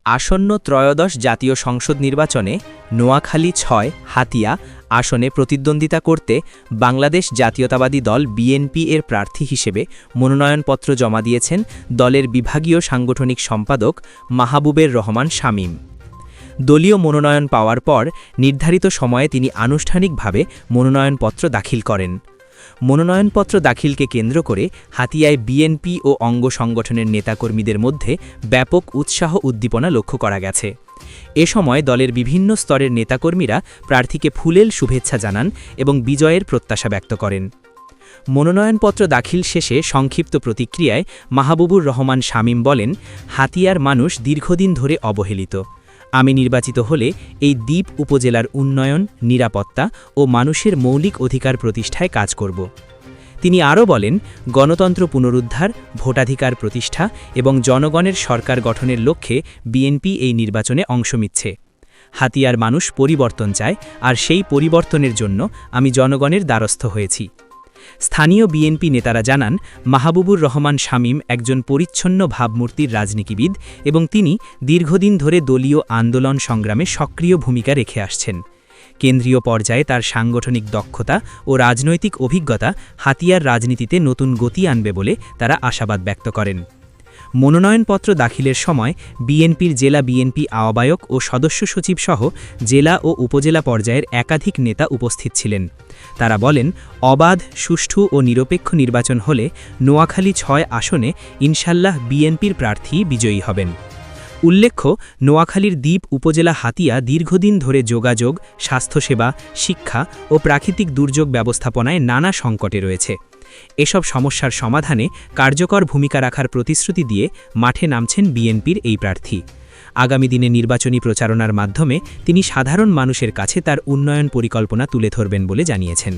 আসন্ন ত্রয়োদশ জাতীয় সংসদ নির্বাচনে নোয়াখালী ৬ হাতিয়া আসনে প্রতিদ্বন্দ্বিতা করতে বাংলাদেশ জাতীয়তাবাদী দল বিএনপি এর প্রার্থী হিসেবে মনোনয়নপত্র জমা দিয়েছেন দলের বিভাগীয় সাংগঠনিক সম্পাদক মাহবুবের রহমান শামীম। দলীয় মনোনয়ন পাওয়ার পর নির্ধারিত সময়ে তিনি আনুষ্ঠানিকভাবে মনোনয়নপত্র দাখিল করেন। মনোনয়নপত্র দাখিলকে কেন্দ্র করে হাতিয়ায় বিএনপি ও অঙ্গ সংগঠনের নেতাকর্মীদের মধ্যে ব্যাপক উৎসাহ উদ্দীপনা লক্ষ্য করা গেছে। এ সময় দলের বিভিন্ন স্তরের নেতাকর্মীরা প্রার্থীকে ফুলেল শুভেচ্ছা জানান এবং বিজয়ের প্রত্যাশা ব্যক্ত করেন। মনোনয়নপত্র দাখিল শেষে সংক্ষিপ্ত প্রতিক্রিয়ায় মাহবুবুর রহমান শামীম বলেন, হাতিয়ার মানুষ দীর্ঘদিন ধরে অবহেলিত। আমি নির্বাচিত হলে এই দ্বীপ উপজেলার উন্নয়ন, নিরাপত্তা ও মানুষের মৌলিক অধিকার প্রতিষ্ঠায় কাজ করব। তিনি আরও বলেন, গণতন্ত্র পুনরুদ্ধার, ভোটাধিকার প্রতিষ্ঠা এবং জনগণের সরকার গঠনের লক্ষ্যে বিএনপি এই নির্বাচনে অংশ নিচ্ছে। হাতিয়ার মানুষ পরিবর্তন চায়, আর সেই পরিবর্তনের জন্য আমি জনগণের দ্বারস্থ হয়েছি। স্থানীয় বিএনপি নেতারা জানান, মাহবুবুর রহমান শামীম একজন পরিচ্ছন্ন ভাবমূর্তির রাজনীতিবিদ এবং তিনি দীর্ঘদিন ধরে দলীয় আন্দোলন সংগ্রামে সক্রিয় ভূমিকা রেখে আসছেন। কেন্দ্রীয় পর্যায়ে তার সাংগঠনিক দক্ষতা ও রাজনৈতিক অভিজ্ঞতা হাতিয়ার রাজনীতিতে নতুন গতি আনবে বলে তারা আশাবাদ ব্যক্ত করেন। মনোনয়নপত্র দাখিলের সময় বিএনপির জেলা বিএনপি আহ্বায়ক ও সদস্য সচিব সহ জেলা ও উপজেলা পর্যায়ের একাধিক নেতা উপস্থিত ছিলেন। তারা বলেন, অবাধ, সুষ্ঠু ও নিরপেক্ষ নির্বাচন হলে নোয়াখালী ৬ আসনে ইনশাল্লাহ বিএনপির প্রার্থী বিজয়ী হবেন। উল্লেখ্য, নোয়াখালীর দ্বীপ উপজেলা হাতিয়া দীর্ঘদিন ধরে যোগাযোগ, স্বাস্থ্যসেবা, শিক্ষা ও প্রাকৃতিক দুর্যোগ ব্যবস্থাপনায় নানা সংকটে রয়েছে। এসব সমস্যার সমাধানে কার্যকর ভূমিকা রাখার প্রতিশ্রুতি দিয়ে মাঠে নামছেন বিএনপির এই প্রার্থী। আগামী দিনে নির্বাচনী প্রচারণার মাধ্যমে তিনি সাধারণ মানুষের কাছে তার উন্নয়ন পরিকল্পনা তুলে ধরবেন বলে জানিয়েছেন।